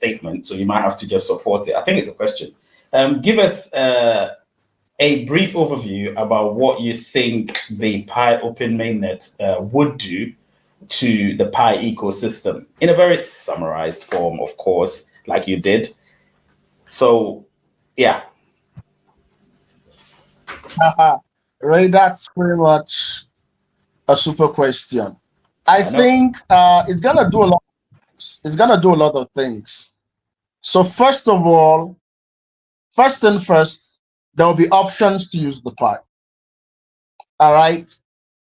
statement, so you might have to just support it. I think it's a question. Give us a brief overview about what you think the Pi Open Mainnet would do to the Pi ecosystem in a very summarized form, of course, like you did. So, yeah. Ray, that's pretty much a super question. I think it's gonna do a lot. It's gonna do a lot of things. So first of all, first and first, there will be options to use the Pi. All right,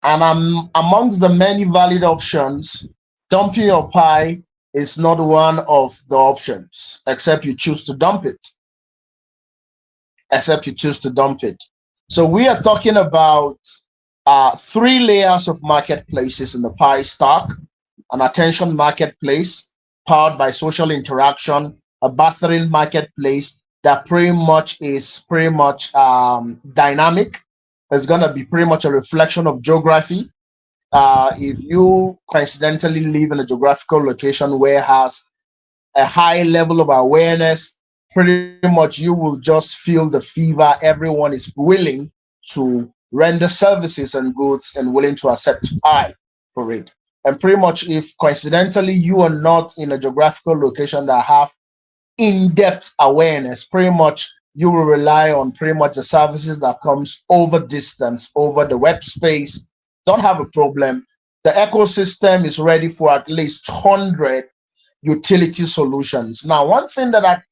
and amongst the many valid options, dumping your Pi is not one of the options, except you choose to dump it. Except you choose to dump it. So we are talking about 3 layers of marketplaces in the Pi stack: an attention marketplace powered by social interaction, a bartering marketplace that pretty much dynamic. It's going to be pretty much a reflection of geography. If you coincidentally live in a geographical location where has a high level of awareness, pretty much you will just feel the fever. Everyone is willing to render services and goods and willing to accept Pi for it. And pretty much if coincidentally you are not in a geographical location that have in-depth awareness, pretty much you will rely on pretty much the services that comes over distance, over the web space. Don't have a problem. The ecosystem is ready for at least 100 utility solutions. Now, one thing that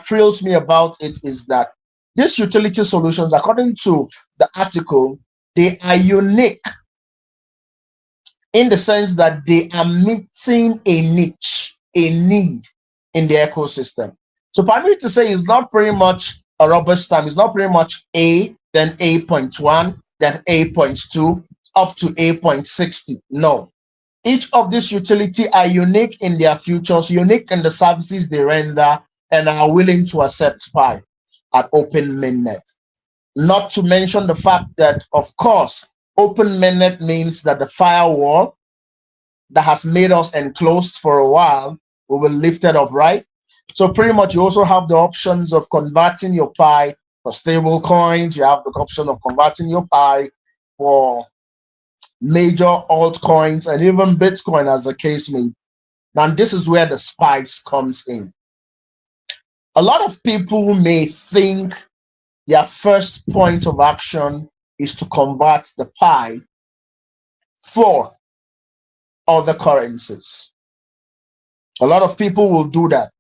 thrills me about it is that these utility solutions, according to the article, they are unique in the sense that they are meeting a niche, a need in the ecosystem. So for me to say it's not pretty much a rubber stamp, it's not pretty much A, then A.1, then A.2, up to A.60. No. Each of these utilities are unique in their features, unique in the services they render, and are willing to accept Pi at Open Mainnet. Not to mention the fact that, of course, Open Mainnet means that the firewall that has made us enclosed for a while will be lifted up, right? So pretty much you also have the options of converting your Pi for stable coins. You have the option of converting your Pi for major altcoins and even Bitcoin, as the case may be. Now, this is where the spice comes in. A lot of people may think their first point of action is to convert the Pi for other currencies. A lot of people will do that.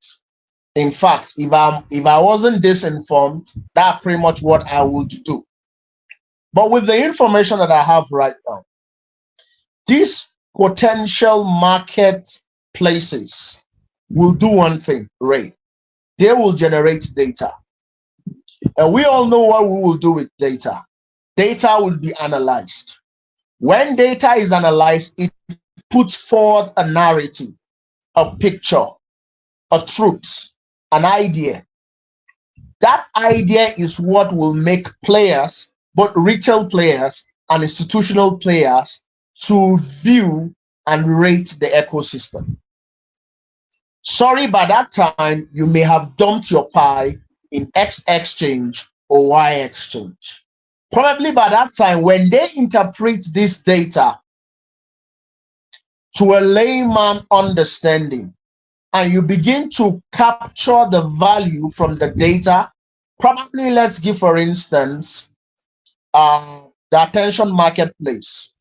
In fact, if I wasn't disinformed, that's pretty much what I would do. But with the information that I have right now, these potential marketplaces will do one thing, Ray. They will generate data. And we all know what we will do with data. Data will be analyzed. When data is analyzed, it puts forth a narrative, a picture, a truth, an idea. That idea is what will make players, both retail players and institutional players, to view and rate the ecosystem. Sorry, by that time, you may have dumped your Pi in X exchange or Y exchange. Probably by that time, when they interpret this data to a layman understanding, and you begin to capture the value from the data, probably let's give, for instance, the attention marketplace.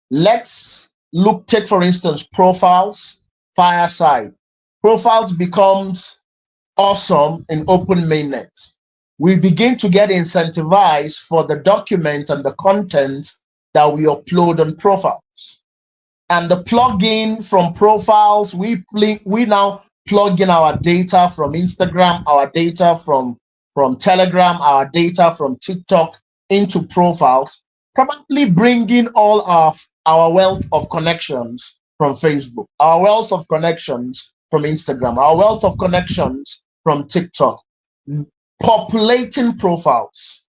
Let's take, for instance, profiles, Fireside. Profiles becomes awesome in Open Mainnet. We begin to get incentivized for the documents and the contents that we upload on profiles. And the plugin from profiles, we now plug in our data from Instagram, our data from Telegram, our data from TikTok into profiles, probably bringing all of our wealth of connections from Facebook, our wealth of connections from Instagram, our wealth of connections from TikTok, populating profiles.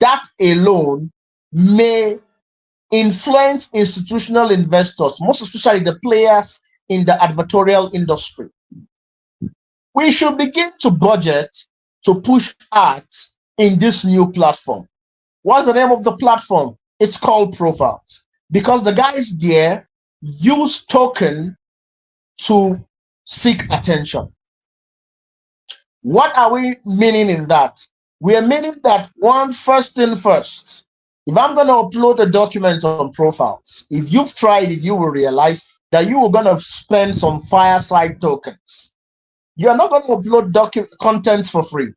That alone may influence institutional investors, most especially the players in the advertorial industry. we should begin to budget to push ads in this new platform. What's the name of the platform? It's called Profiles, because the guys there use token to seek attention. What are we meaning in that? We are meaning that first thing first, if I'm going to upload a document on Profiles, if you've tried it, you will realize that you are going to spend some fireside tokens. You're not going to upload content for free.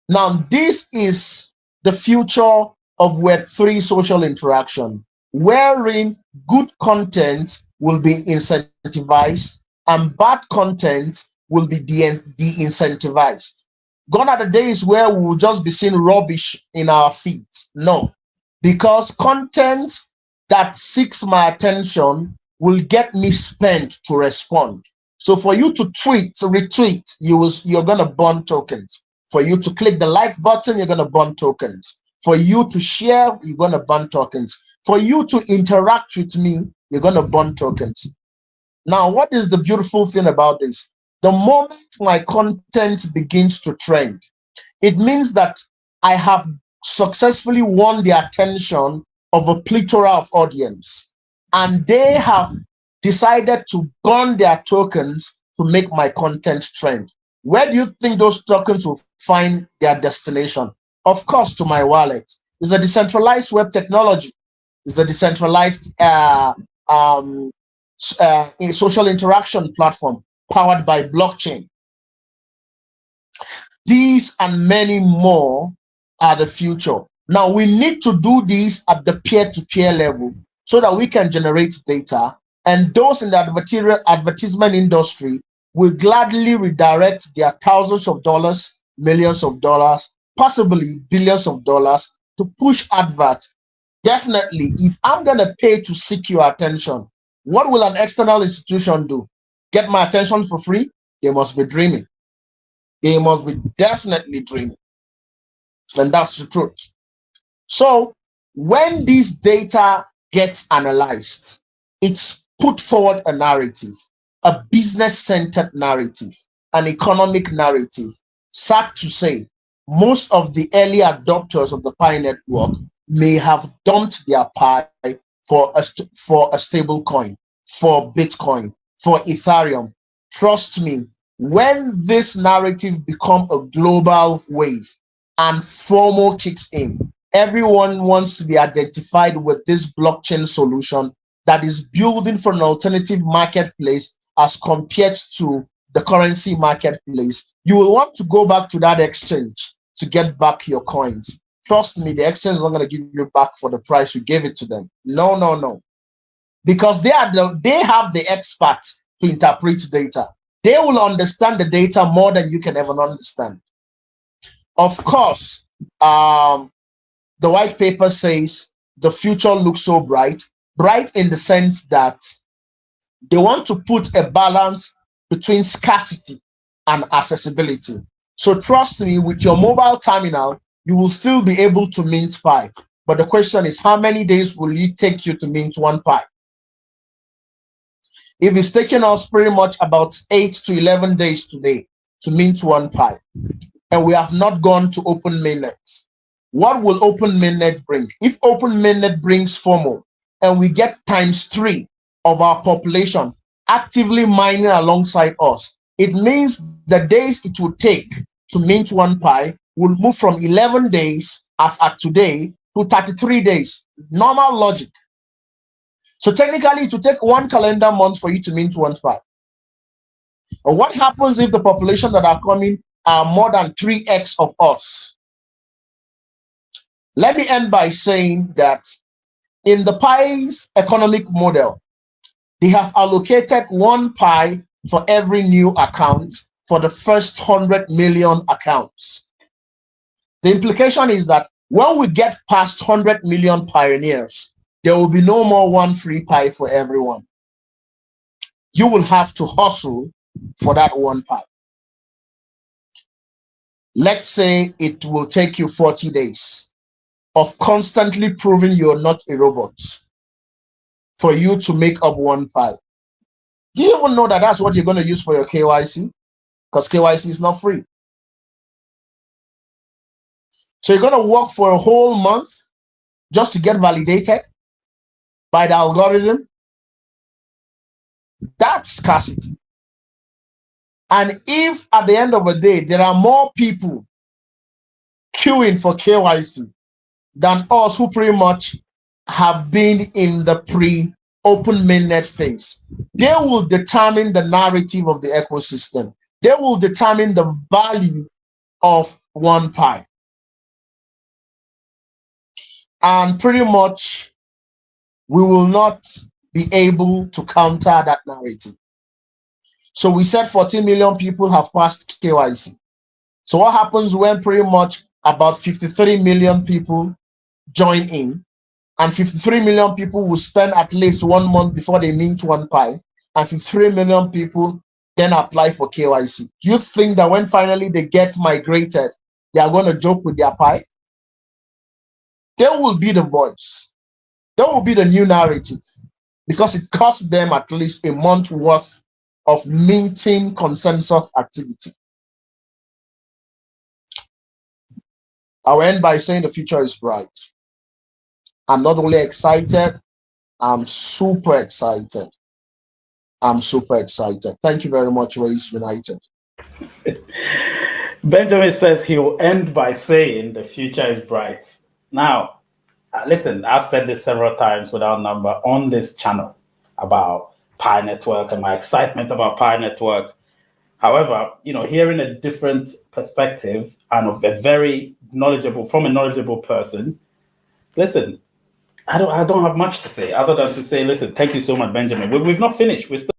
Now, this is the future of Web3 social interaction, wherein good content will be incentivized and bad content will be de-incentivized. Gone are the days where we will just be seeing rubbish in our feeds. No, because content that seeks my attention will get me spent to respond. So for you to retweet, you're going to burn tokens. For you to click the like button, you're going to burn tokens. For you to share, you're going to burn tokens. For you to interact with me, you're going to burn tokens. Now, what is the beautiful thing about this? The moment my content begins to trend, it means that I have successfully won the attention of a plethora of audience, and they have decided to burn their tokens to make my content trend. Where do you think those tokens will find their destination? Of course, to my wallet. It's a decentralized web technology. It's a decentralized social interaction platform powered by blockchain. These and many more are the future. Now, we need to do this at the peer-to-peer level so that we can generate data, and those in the advertisement industry will gladly redirect their thousands of dollars, millions of dollars, possibly billions of dollars to push adverts. Definitely, if I'm going to pay to seek your attention, what will an external institution do? Get my attention for free? They must be dreaming. They must be definitely dreaming. And that's the truth. So when this data gets analyzed, it's put forward a narrative, a business-centered narrative, an economic narrative. Sad to say, most of the early adopters of the Pi network may have dumped their Pi for a stable coin, for Bitcoin, for Ethereum. Trust me, when this narrative becomes a global wave and FOMO kicks in, everyone wants to be identified with this blockchain solution that is building for an alternative marketplace as compared to the currency marketplace. You will want to go back to that exchange to get back your coins. Trust me, the exchange is not going to give you back for the price you gave it to them. No, no, no. Because they have the experts to interpret data. They will understand the data more than you can ever understand. Of course, the white paper says the future looks so bright in the sense that they want to put a balance between scarcity and accessibility. So trust me, with your mobile terminal, you will still be able to mint Pi. But the question is, how many days will it take you to mint one Pi? If it's taking us pretty much about 8 to 11 days today to mint one Pi, and we have not gone to Open Mainnet, what will Open Mainnet bring? If Open Mainnet brings FOMO, and we get ×3 of our population actively mining alongside us, it means the days it will take to mint one Pi will move from 11 days as at today to 33 days. Normal logic. So technically, it will take 1 calendar month for you to mint one Pi. And what happens if the population that are coming are more than 3x of us? Let me end by saying that in the Pi's economic model, they have allocated 1 Pi for every new account for the first 100 million accounts. The implication is that when we get past 100 million pioneers, there will be no more one free Pi for everyone. You will have to hustle for that 1 Pi. Let's say it will take you 40 days of constantly proving you're not a robot for you to make up 1 Pi. Do you even know that that's what you're going to use for your KYC? because KYC is not free. So you're going to work for a whole month just to get validated by the algorithm. That's scarcity. And if at the end of the day, there are more people queuing for KYC than us who pretty much have been in the pre-open mainnet phase, they will determine the narrative of the ecosystem. They will determine the value of one Pi. And pretty much we will not be able to counter that narrative. So we said 14 million people have passed KYC. So what happens when pretty much about 53 million people join in, and 53 million people will spend at least 1 month before they mint one Pi, and 53 million people then apply for KYC? Do you think that when finally they get migrated, they are going to joke with their Pi? They will be the voice. They will be the new narrative, because it costs them at least a month worth of minting consensus activity. I'll end by saying the future is bright. I'm not only excited, I'm super excited. I'm super excited. Thank you very much, Race United. Benjamin says he'll end by saying the future is bright. Now, listen, I've said this several times without number on this channel about Pi Network and my excitement about Pi Network. However, hearing a different perspective and of a very knowledgeable person, listen, I don't have much to say other than to say, listen, thank you so much, Benjamin. We've not finished. We're still